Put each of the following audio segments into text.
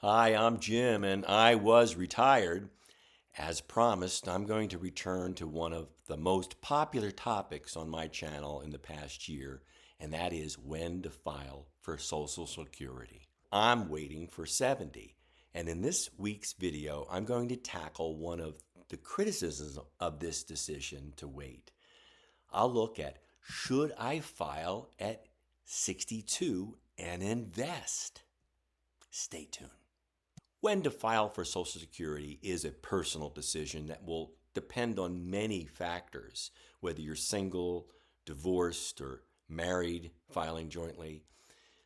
Hi, I'm Jim, and I was retired. As promised, I'm going to return to one of the most popular topics on my channel in the past year, and that is when to file for Social Security. I'm waiting for 70, and in this week's video, I'm going to tackle one of the criticisms of this decision to wait. I'll look at, should I file at 62 and invest? Stay tuned. When to file for Social Security is a personal decision that will depend on many factors, whether you're single, divorced, or married, filing jointly.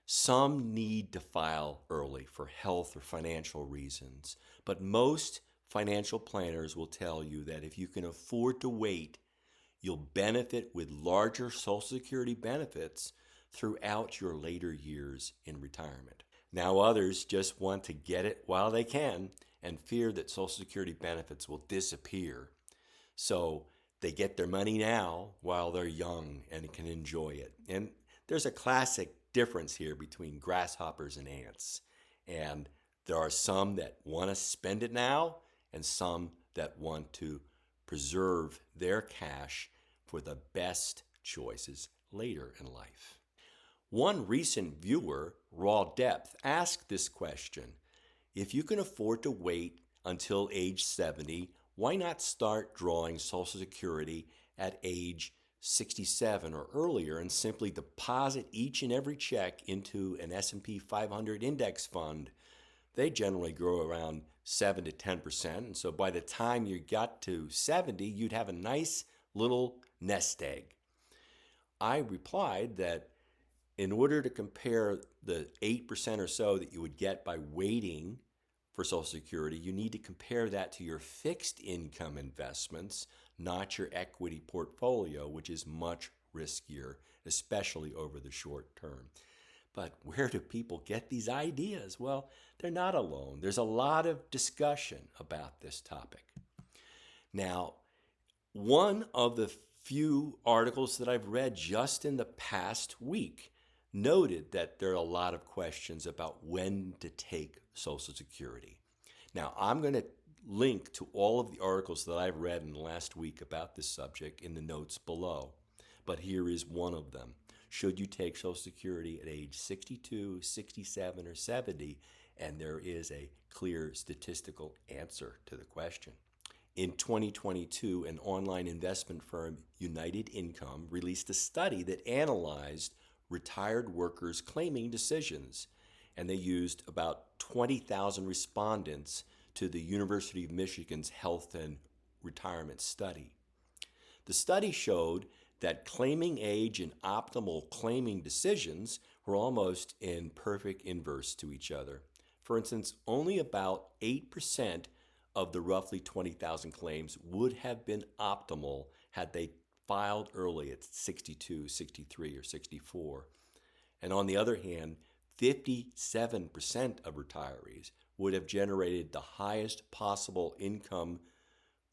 Some need to file early for health or financial reasons, but most financial planners will tell you that if you can afford to wait, you'll benefit with larger Social Security benefits throughout your later years in retirement. Now, others just want to get it while they can and fear that Social Security benefits will disappear. So they get their money now while they're young and can enjoy it. And there's a classic difference here between grasshoppers and ants. And there are some that want to spend it now and some that want to preserve their cash for the best choices later in life. One recent viewer, Raw Depth, asked this question: if you can afford to wait until age 70, why not start drawing Social Security at age 67 or earlier and simply deposit each and every check into an S&P 500 index fund? They generally grow around 7 to 10%, and so by the time you got to 70, you'd have a nice little nest egg. I replied that in order to compare the 8% or so that you would get by waiting for Social Security, you need to compare that to your fixed income investments, not your equity portfolio, which is much riskier, especially over the short term. But where do people get these ideas? Well, they're not alone. There's a lot of discussion about this topic. Now, one of the few articles that I've read just in the past week noted that there are a lot of questions about when to take Social Security. Now, I'm going to link to all of the articles that I've read in the last week about this subject in the notes below, but here is one of them. Should you take Social Security at age 62, 67, or 70? And there is a clear statistical answer to the question. In 2022, an online investment firm, United Income, released a study that analyzed retired workers' claiming decisions, and they used about 20,000 respondents to the University of Michigan's Health and Retirement Study. The study showed that claiming age and optimal claiming decisions were almost in perfect inverse to each other. For instance, only about 8% of the roughly 20,000 claims would have been optimal had they filed early at 62, 63, or 64. And on the other hand, 57% of retirees would have generated the highest possible income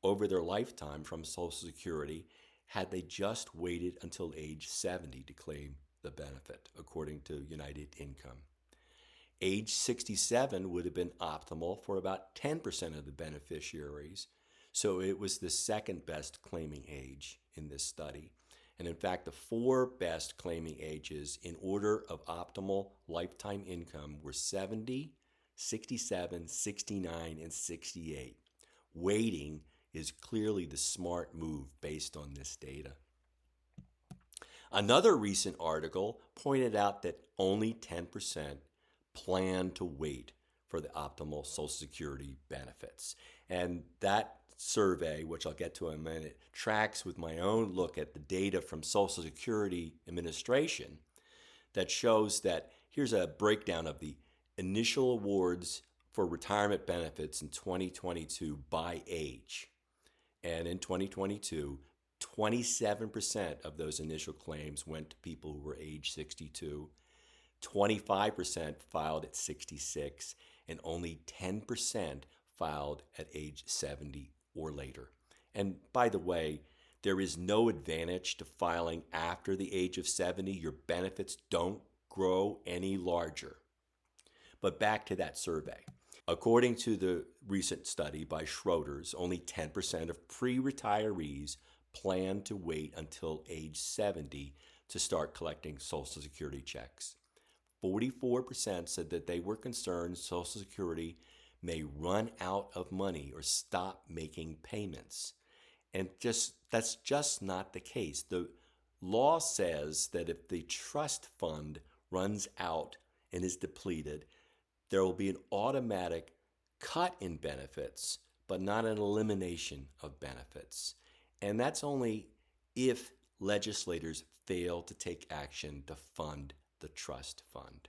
over their lifetime from Social Security had they just waited until age 70 to claim the benefit, according to United Income. Age 67 would have been optimal for about 10% of the beneficiaries, so it was the second best claiming age in this study. And in fact, the four best claiming ages in order of optimal lifetime income were 70, 67, 69, and 68. Waiting is clearly the smart move based on this data. Another recent article pointed out that only 10% plan to wait for the optimal Social Security benefits. And that survey, which I'll get to in a minute, tracks with my own look at the data from Social Security Administration that shows that here's a breakdown of the initial awards for retirement benefits in 2022 by age. And in 2022, 27% of those initial claims went to people who were age 62, 25% filed at 66, and only 10% filed at age 70 or later. And by the way, there is no advantage to filing after the age of 70. Your benefits don't grow any larger. But back to that survey. According to the recent study by Schroders, only 10% of pre-retirees plan to wait until age 70 to start collecting Social Security checks. 44% said that they were concerned Social Security may run out of money or stop making payments. And that's just not the case. The law says that if the trust fund runs out and is depleted, there will be an automatic cut in benefits, but not an elimination of benefits. And that's only if legislators fail to take action to fund the trust fund.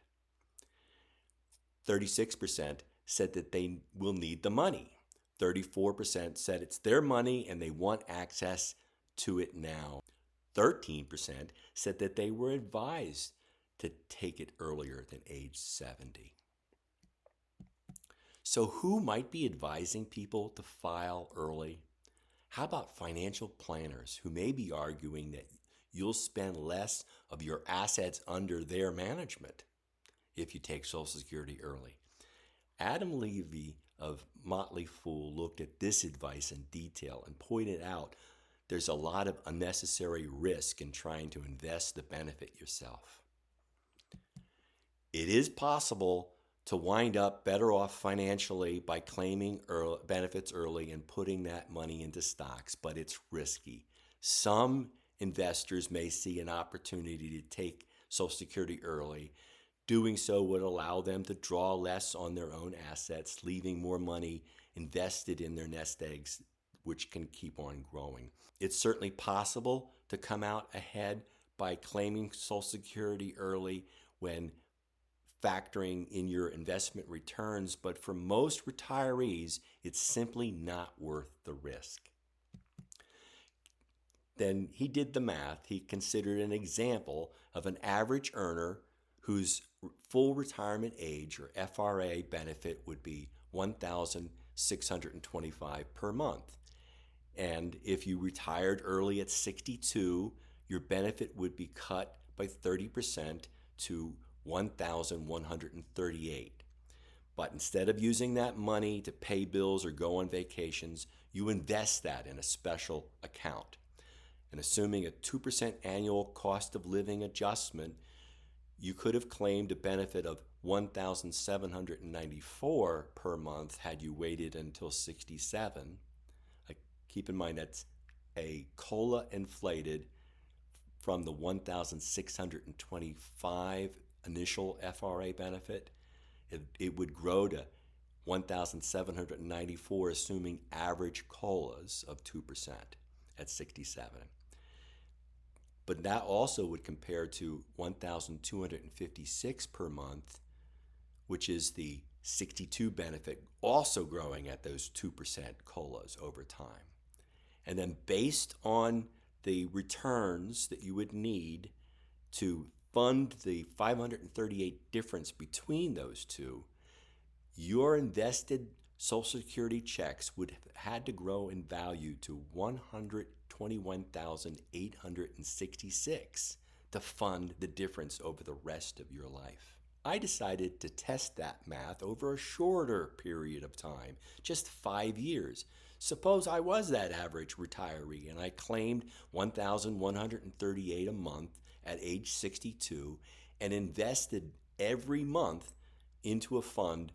36% said that they will need the money. 34% said it's their money and they want access to it now. 13% said that they were advised to take it earlier than age 70. So, who might be advising people to file early? How about financial planners who may be arguing that you'll spend less of your assets under their management if you take Social Security early? Adam Levy of Motley Fool looked at this advice in detail and pointed out there's a lot of unnecessary risk in trying to invest to benefit yourself. It is possible to wind up better off financially by claiming benefits early and putting that money into stocks, but it's risky. Some investors may see an opportunity to take Social Security early. Doing so would allow them to draw less on their own assets, leaving more money invested in their nest eggs, which can keep on growing. It's certainly possible to come out ahead by claiming Social Security early when factoring in your investment returns, but for most retirees, it's simply not worth the risk. Then he did the math. He considered an example of an average earner whose full retirement age or FRA benefit would be $1,625 per month. And if you retired early at 62, your benefit would be cut by 30% to $1,138. But instead of using that money to pay bills or go on vacations, you invest that in a special account. And assuming a 2% annual cost of living adjustment, you could have claimed a benefit of $1,794 per month had you waited until 67. Keep in mind that's a COLA inflated from the 1,625 initial FRA benefit. It would grow to 1,794, assuming average COLAs of 2% at 67. But that also would compare to 1,256 per month, which is the 62 benefit, also growing at those 2% COLAs over time. And then based on the returns that you would need to fund the 538 difference between those two, your invested Social Security checks would have had to grow in value to $121,866 to fund the difference over the rest of your life. I decided to test that math over a shorter period of time, just 5 years. Suppose I was that average retiree and I claimed $1,138 a month at age 62 and invested every month into a fund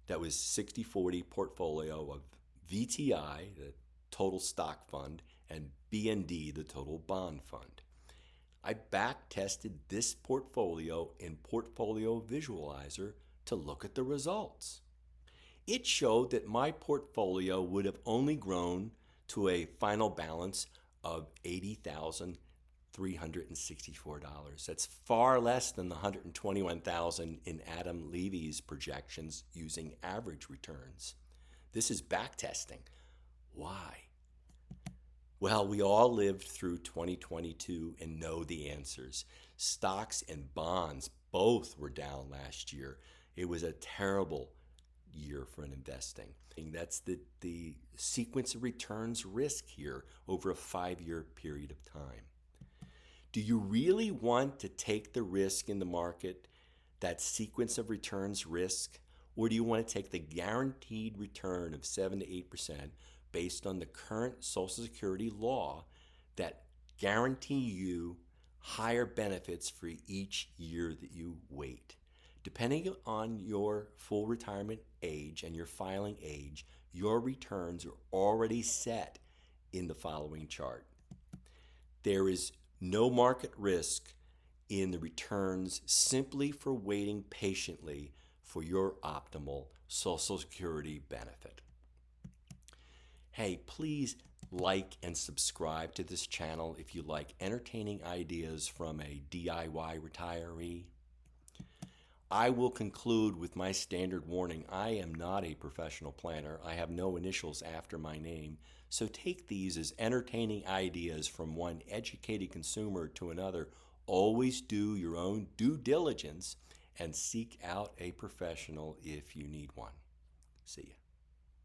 that was 60/40 portfolio of VTI, the total stock fund, and BND, the total bond fund. I back tested this portfolio in PorfolioVisualizer to look at the results. It showed that my portfolio would have only grown to a final balance of $80,364. That's far less than the $121,000 in Adam Levy's projections using average returns. This is backtesting. Why? Well, we all lived through 2022 and know the answers. Stocks and bonds both were down last year. It was a terrible year for an investing. That's the sequence of returns risk here over a 5-year period of time. Do you really want to take the risk in the market, that sequence of returns risk, Or do you want to take the guaranteed return of 7 to 8% based on the current Social Security law that guarantee you higher benefits for each year that you wait? Depending on your full retirement age and your filing age, your returns are already set in the following chart. There is no market risk in the returns simply for waiting patiently for your optimal Social Security benefit. Hey, please like and subscribe to this channel if you like entertaining ideas from a DIY retiree. I will conclude with my standard warning. I am not a professional planner. I have no initials after my name. So take these as entertaining ideas from one educated consumer to another. Always do your own due diligence and seek out a professional if you need one. See ya.